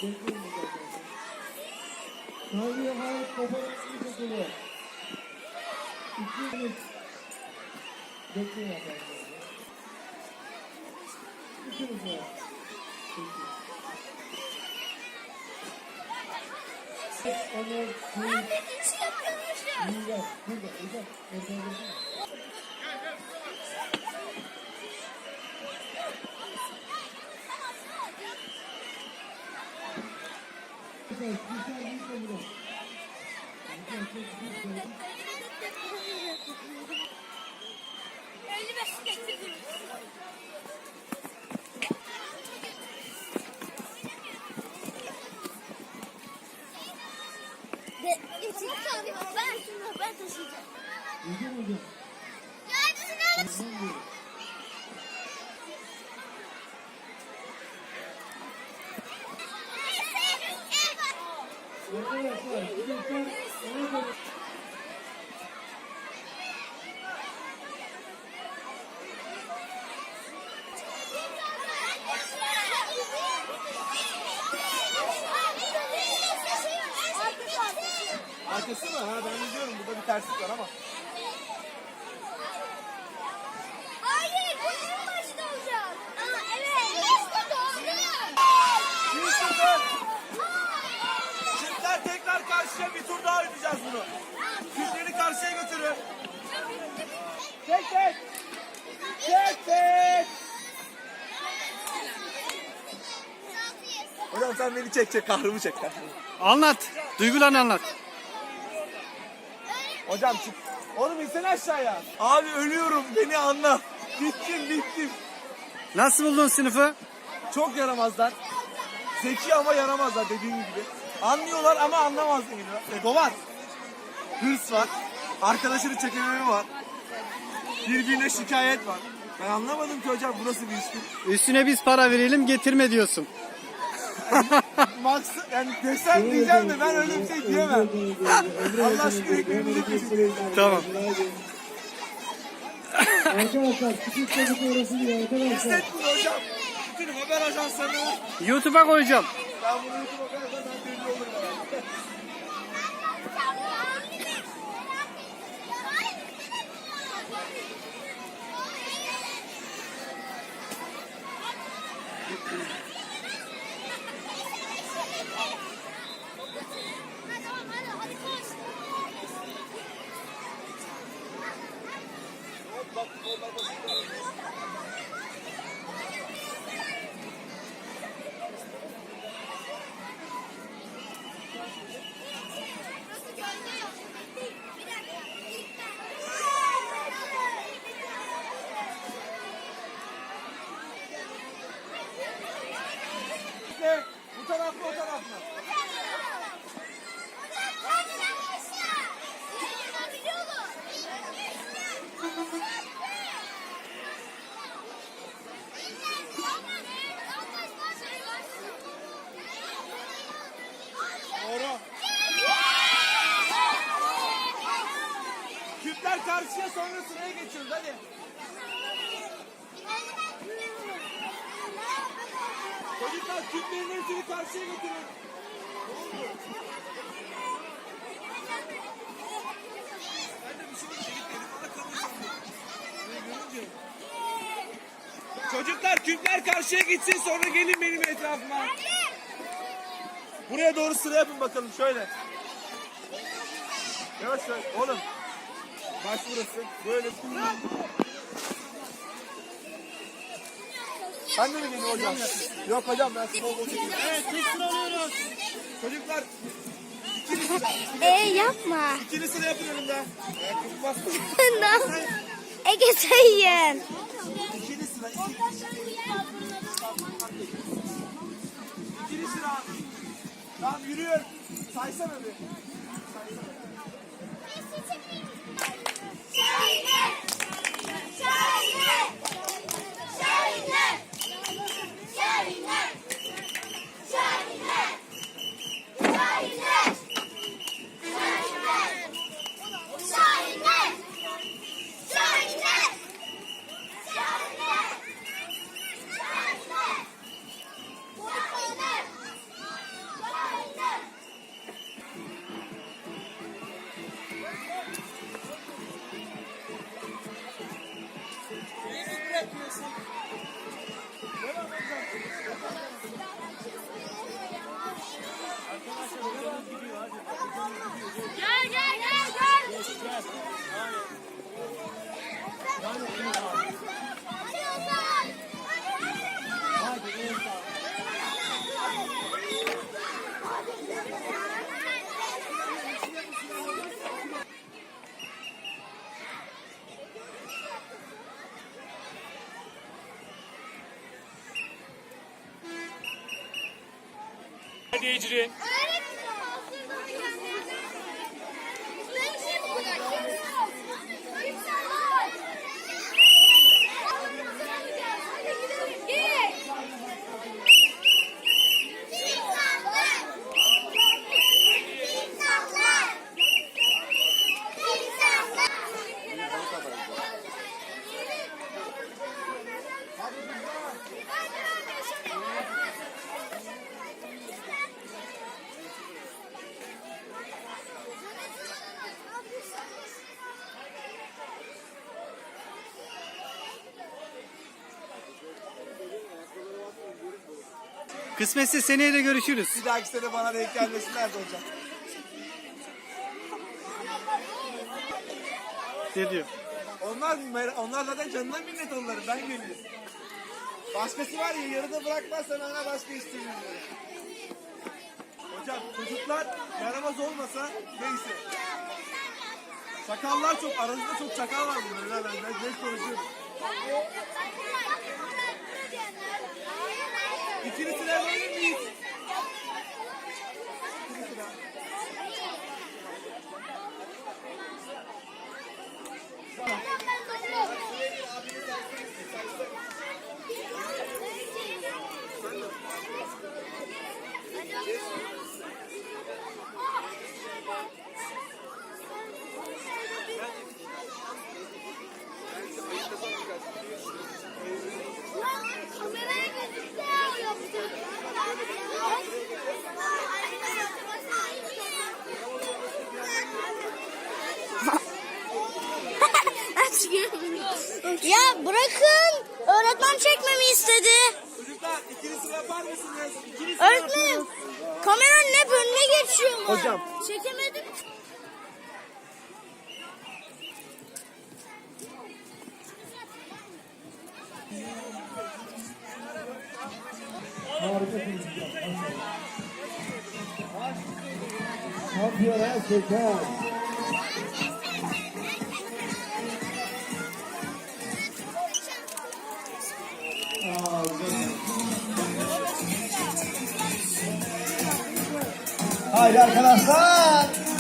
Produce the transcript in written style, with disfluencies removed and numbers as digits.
Bekleyin burada arkadaşlar. Tanrı'ya hayat koparak iyi takılıyor. 2 minut. Bekleyin arkadaşlar. 2 minut var. Ömer, Ben de bir şey yapıyormuşum. burada. Ben taşıyacağım. Hocam hocam. Neredesin? Arkadaşlar, çocuklar ona doğru. Arkası mı? Ha ben biliyorum burada bir terslik var ama. Hayır, bu en başta olacak. Aa, evet. İşte doğru. 1-0. Çiftler tekrar karşıya bir tur daha oynayacağız bunu. Çiftleri karşıya götürün. Tek tek. Tek tek. Hocam sen beni çek kahrımı çek. Anlat. Duygularını anlat. Hocam çık. Oğlum insene aşağıya. Abi ölüyorum beni anla. Bittim. Nasıl buldun sınıfı? Çok yaramazlar. Zeki ama yaramazlar dediğim gibi. Anlıyorlar ama anlamazlar gibi. Ego var. Hırs var. Arkadaşını çekememe var. Birbirine şikayet var. Ben anlamadım ki hocam bu nasıl bir ilişki. Üstüne biz para verelim getirme diyorsun. Max yani desem diyeceğim de ben öyle bir şey diyemem. Allah aşkına ekmeğimizi kesin. Tamam. Arkadaşlar, küçük çocuk orası değil arkadaşlar. İstet bunu hocam. Bütün haber ajanslarına YouTube'a koyacağım. ben bunu YouTube'a koyarsam ben belli olurum herhalde. Bu taraf mı o taraf mı? Doğru. Küpler karşıya sonra sıraya geçiyoruz hadi. Çocuklar küplerin hepsini karşıya götürün. Ben de bir şey dedim bana kalmışım. Çocuklar küpler karşıya gitsin sonra gelin benim etrafıma. Buraya doğru sıra yapın bakalım şöyle. Yavaş yavaş oğlum. Baş burası. Böyle. Ben de mi geleyim hocam? Yok hocam ben small ball çekeyim. Evet tek sıra alıyoruz. Çocuklar ikili sıra. Yapma. İkili sıra yapın önümde. Basmayın. Ege sayın. İkili sıra. İkili sıra. Tamam yürüyor. Saysana bir. Haydi Ecrin. Kısmetse seneye de görüşürüz. Bir dahaki sene bana denk gelmesinler de hocam. Ne diyor? Onlar zaten canından minnet onları. Ben geliyorum. Başkası var ya, yarıda bırakmazsan ona başka istemiyorum. Hocam çocuklar yaramaz olmasa neyse. Çakallar çok, aranızda çok çakal var burada. Ben geç konuşuyorum. İkili sıra yapabilir miyiz? İkili sıra. Kameraya gözükse yaptık. Ya bırakın. Öğretmen çekmemi istedi. Çocuklar ikili sıra yapar mısınız? İkili sıra Öğretmenim. yapıyoruz. Kameranın hep önüne geçiyor. Hocam. Çekemedim. Harikasınız. Şampiyon erkekler. Haydi arkadaşlar.